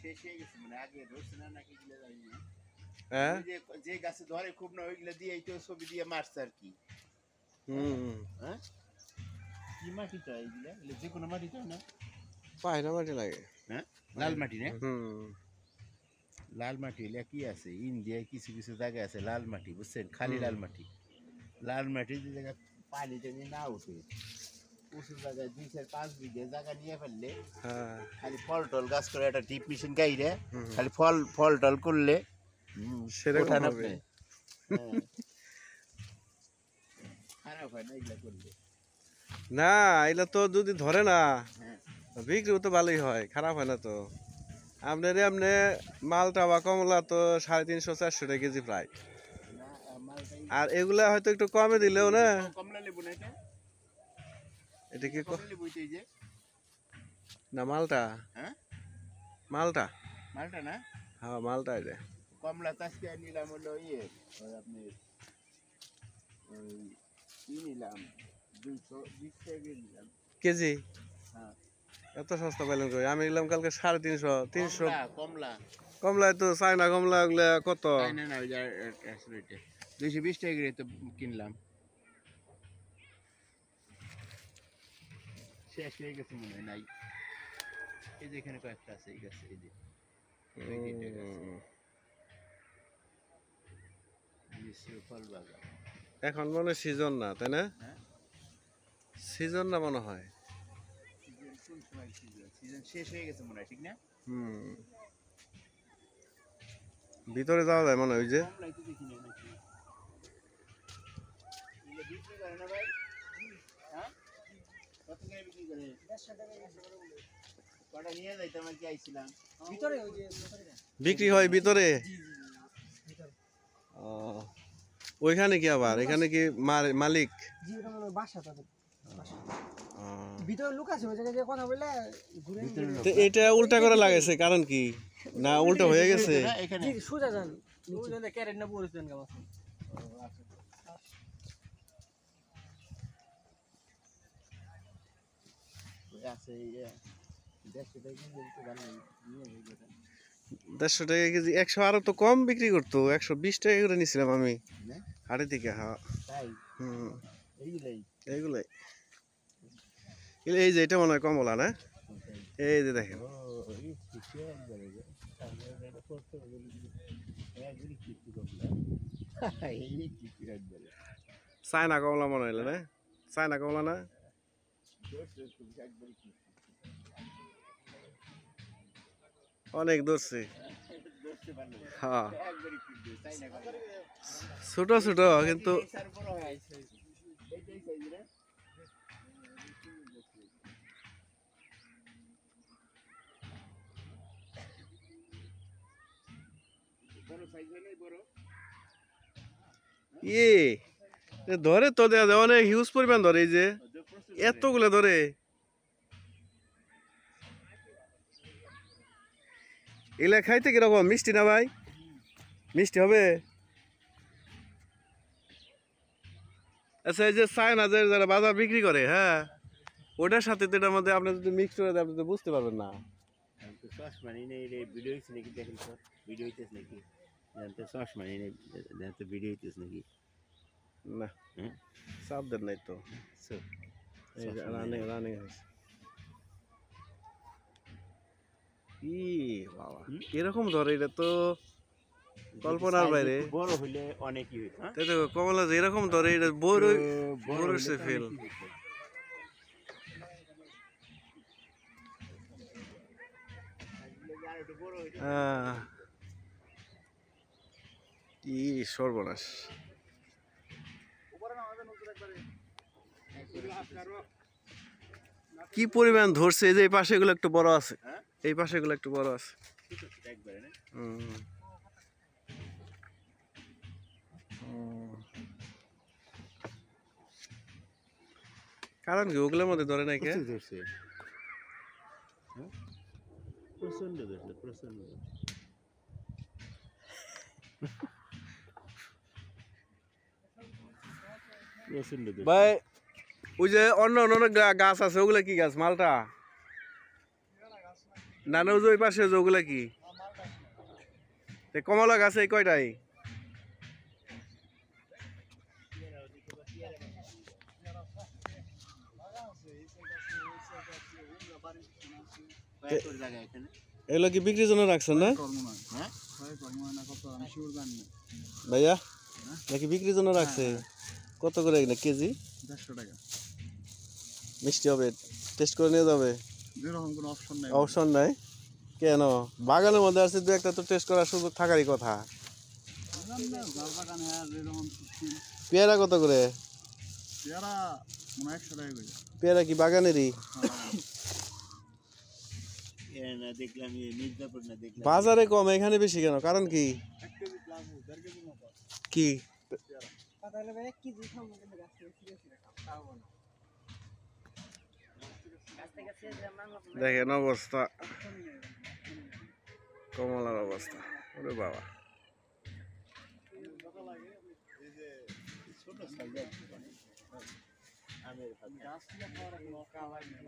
শেষ হয়ে গেছে মানে আগে ধরছে না নাকি গিলে জানি না হ্যাঁ যে গাছে ধরে খুব না ওইগুলো দিয়ে এই তো ছবি দিয়ে মারছে আর কি হ্যাঁ কি মাটি তো এইগুলা যে কোনো মাটি তো না পায়রা মাটি লাগে হ্যাঁ লাল মাটি না হুম লাল মাটি হলে কি আছে ইন্ডিয়ায় কিছু কিছু জায়গা আছে লাল মাটি বুঝছেন খালি লাল মাটি যে জায়গা পানি টানি না উঠে উঁচু জায়গায় 2-4-5 বিঘে জায়গা নিয়ে ফেললে খালি ফল টল গাছ করে একটা ডিপ মেশিন গাইরে খালি ফল টল করলে সেরকম হবে খারাপ হয় না এগুলা করলে না এগুলা তো যদি ধরে না বিক্রি তো ভালোই হয় খারাপ হয় না তো আপনার এমনি মালটা বা কমলা তো 350-400 টাকা কেজি প্রায় আর এগুলা হয়তো একটু কমে দিলেও না কমলা লেবু না এটা কি কমলা লেবু যে না মালটা হ্যাঁ মালটা না হ্যাঁ মালটা এটা কমলা চাষকে নিলাম হলো ইয়ে ওই আপনি ওই কি নিলাম 220 টাকা নিলাম কেজি হ্যাঁ এত সস্তা পাইলাম কই আমি নিলাম কালকে 350 কমলা কমলায় তো চায়না কমলা ওগুলা কত না ওই 220 টাকা করে তো কিনলাম শেষ হয়ে গেছে মনে হয় নাই এই যে এখানে কয়েকটা আছে এই গাছে এই যে ফল বাগান এখন মনে সিজন না তাই না সিজন না মনে হয় সিজন শেষ হয়ে গেছে মনে হয় ঠিক না ভিতরে যাওয়া যায় মনে হয় ওই যে বিক্রি হয় ভিতরে ওইখানে কি আবার এখানে কি মালিক এটা উল্টা করে লাগাইছে কারণ কি না উল্টা হয়ে গেছে দেড়শো টাকা কেজি 100 আরো তো কম বিক্রি করতো 120 টাকা করে নিছিলাম আমি হাটের দিকে হ্যাঁ এইগুলাই এই যে এটা মনে হয় কমলা না এই যে দেখেন চায়না কমলা মনে হইলে না চায়না কমলা না অনেক ধরছে হ্যাঁ ছোট ছোট কিন্তু ধরে তো দেওয়া যায় অনেক হিউজ পরিমাণ ধরে এই যে এতগুলো ধরে এগুলা খাইতে কিরকম মিষ্টি না ভাই মিষ্টি হবে আচ্ছা এই যে চায়না যে যারা বাজার বিক্রি করে হ্যাঁ ওটার সাথে তো এটার মধ্যে আপনি যদি মিক্স করে দেন আপনি তো বুঝতে পারবেন না না চাপ দেন নাই তো রানিং হয়েছে বাবা এরকম ধরে এটা তো কল্পনার বাইরে বড় হইলে অনেকই হইতো তাই তো কমলা যে এরকম ধরে এটা বড় হচ্ছে ফেল কি সর্বনাশ কি পরিমাণ ধরছে এই যে এই পাশে গুলো একটু বড় আছে এই পাশে গুলো একটু বড় আছে কারণ কি ওগুলোর মধ্যে ধরে নাই কে ধরছে প্রচন্ড ধরছে প্রচন্ড ভাই ওই যে অন্য অন্য গাছ আছে ওগুলা কি গাছ মালটা না না ওই পাশে ওগুলা কি কমলা গাছ এই কয়টাই? এগুলো কি বিক্রির জন্য রাখছেন না ভাইয়া? নাকি বিক্রির জন্য রাখছে? কত করে এগুলো কেজি? 150 টাকা। মিষ্টি হবে, টেস্ট করে নিয়ে যাবে? যেরকম কোনো অপশন নাই। অপশন নাই কেন? বাগানের মধ্যে আছে, দু একটা তো টেস্ট করার সুযোগ থাকারই কথা। পেয়ারা কত করে? পেয়ারা মনে 100 টাকা করে। পেয়ারা কি বাগানেরই? দেখলাম মির্জাপুর না, দেখলাম বাজারে কম, এখানে বেশি কেন? কারণ কি? 1 কেজি প্লাস 1.5 কেজি মতো। কি দেখেন অবস্থা, কমলার অবস্থা, ওরে বাবা। ছোট সাইজের আমের গাছ থেকে খাওয়ার কোনো কাজ নাই।